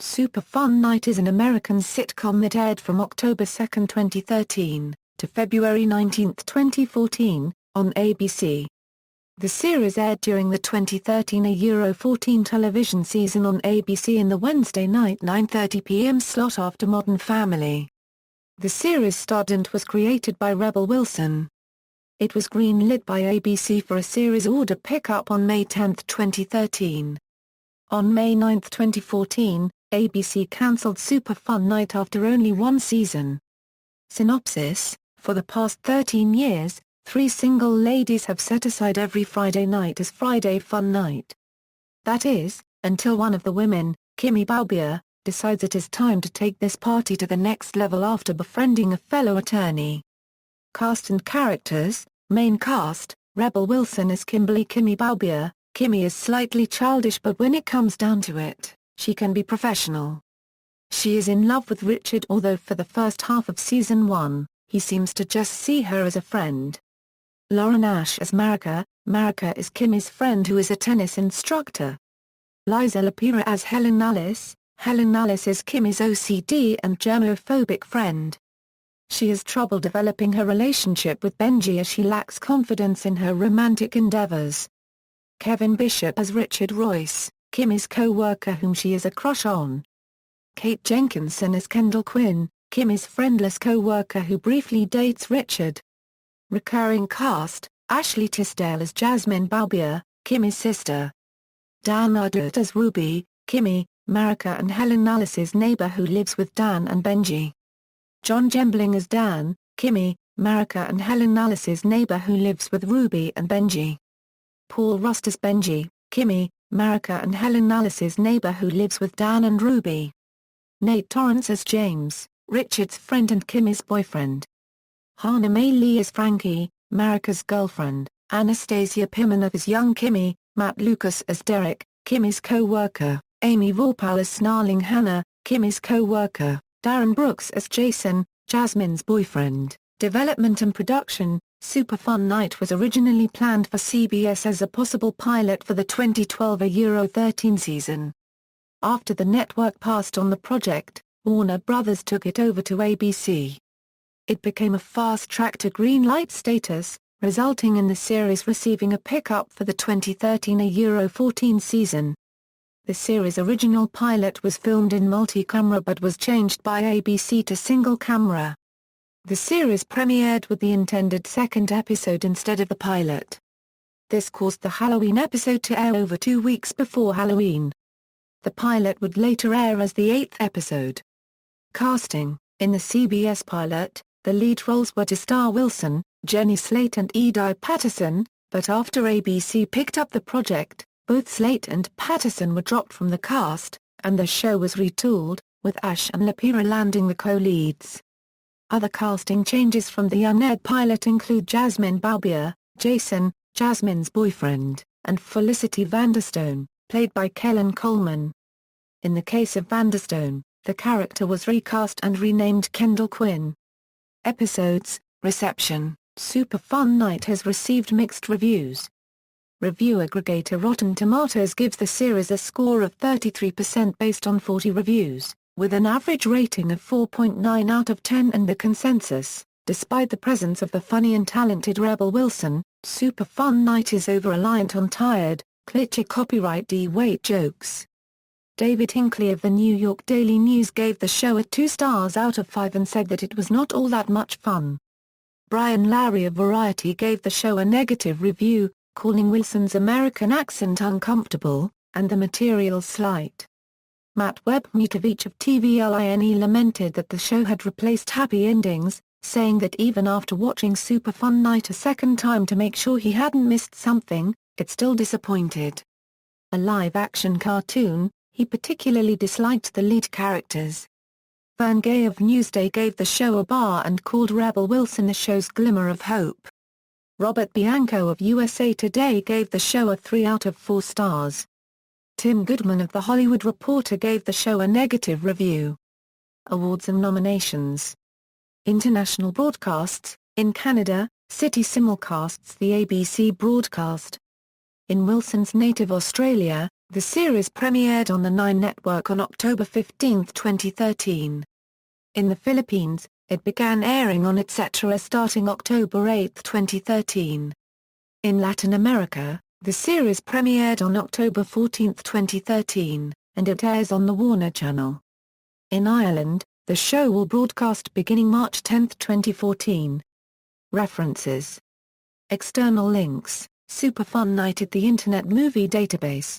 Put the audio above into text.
Super Fun Night is an American sitcom that aired from October 2, 2013, to February 19, 2014, on ABC. The series aired during the 2013-14 television season on ABC in the Wednesday night 9:30 p.m. slot after Modern Family. The series starred and was created by Rebel Wilson. It was greenlit by ABC for a series order pickup on May 10, 2013. On May 9, 2014, ABC cancelled Super Fun Night after only one season. Synopsis: for the past 13 years, three single ladies have set aside every Friday night as Friday Fun Night. That is, until one of the women, Kimmy Boubier, decides it is time to take this party to the next level after befriending a fellow attorney. Cast and characters: main cast, Rebel Wilson as Kimberly Kimmy Boubier. Kimmy is slightly childish, but when it comes down to it, she can be professional. She is in love with Richard, although for the first half of season 1, he seems to just see her as a friend. Lauren Ash as Marika. Marika is Kimmy's friend who is a tennis instructor. Liza Lapira as Helen Alice. Helen Alice is Kimmy's OCD and germophobic friend. She has trouble developing her relationship with Benji as she lacks confidence in her romantic endeavors. Kevin Bishop as Richard Royce, Kimmy's co-worker whom she has a crush on. Kate Jenkinson as Kendall Quinn, Kimmy's friendless co-worker who briefly dates Richard. Recurring cast: Ashley Tisdale as Jasmine Boubier, Kimmy's sister. Dan Ardut as Ruby, Kimmy, Marika and Helen Alice's neighbor who lives with Dan and Benji. John Gembling as Dan, Kimmy, Marika and Helen Alice's neighbor who lives with Ruby and Benji. Paul Rust as Benji, Kimmy, Marika and Helen Alice's neighbor who lives with Dan and Ruby. Nate Torrance as James, Richard's friend and Kimmy's boyfriend. Hannah Mae Lee as Frankie, Marika's girlfriend. Anastasia Pimenov as young Kimmy. Matt Lucas as Derek, Kimmy's co-worker. Amy Vorpahl as Snarling Hannah, Kimmy's co-worker. Darren Brooks as Jason, Jasmine's boyfriend. Development and production: Super Fun Night was originally planned for CBS as a possible pilot for the 2012-13 season. After the network passed on the project, Warner Brothers took it over to ABC. It became a fast track to green light status, resulting in the series receiving a pickup for the 2013-14 season. The series' original pilot was filmed in multi-camera but was changed by ABC to single camera. The series premiered with the intended second episode instead of the pilot. This caused the Halloween episode to air over 2 weeks before Halloween. The pilot would later air as the 8th episode. Casting: in the CBS pilot, the lead roles were to star Wilson, Jenny Slate and Edi Patterson, but after ABC picked up the project, both Slate and Patterson were dropped from the cast, and the show was retooled, with Ash and Lapira landing the co-leads. Other casting changes from the unaired pilot include Jasmine Boubier, Jason, Jasmine's boyfriend, and Felicity Vanderstone, played by Kellen Coleman. In the case of Vanderstone, the character was recast and renamed Kendall Quinn. Episodes. Reception: Super Fun Night has received mixed reviews. Review aggregator Rotten Tomatoes gives the series a score of 33% based on 40 reviews, with an average rating of 4.9 out of 10, and the consensus: despite the presence of the funny and talented Rebel Wilson, Super Fun Night is over-reliant on tired, cliché copyright D-weight jokes. David Hinckley of the New York Daily News gave the show a 2 stars out of 5 and said that it was not all that much fun. Brian Lowry of Variety gave the show a negative review, calling Wilson's American accent uncomfortable, and the material slight. Matt Webb-Mutovich of TVLINE lamented that the show had replaced happy endings, saying that even after watching Super Fun Night a second time to make sure he hadn't missed something, it still disappointed. A live-action cartoon, he particularly disliked the lead characters. Vern Gay of Newsday gave the show a bar and called Rebel Wilson the show's glimmer of hope. Robert Bianco of USA Today gave the show a 3 out of 4 stars. Tim Goodman of The Hollywood Reporter gave the show a negative review. Awards and nominations. International broadcasts: in Canada, City simulcasts the ABC broadcast. In Wilson's native Australia, The series premiered on the 9 network on October 15, 2013. In the Philippines, it began airing on Etc. starting October 8, 2013. In Latin America, the series premiered on October 14, 2013, and it airs on the Warner Channel. In Ireland, the show will broadcast beginning March 10, 2014. References. External links: Superfun Night at the Internet Movie Database.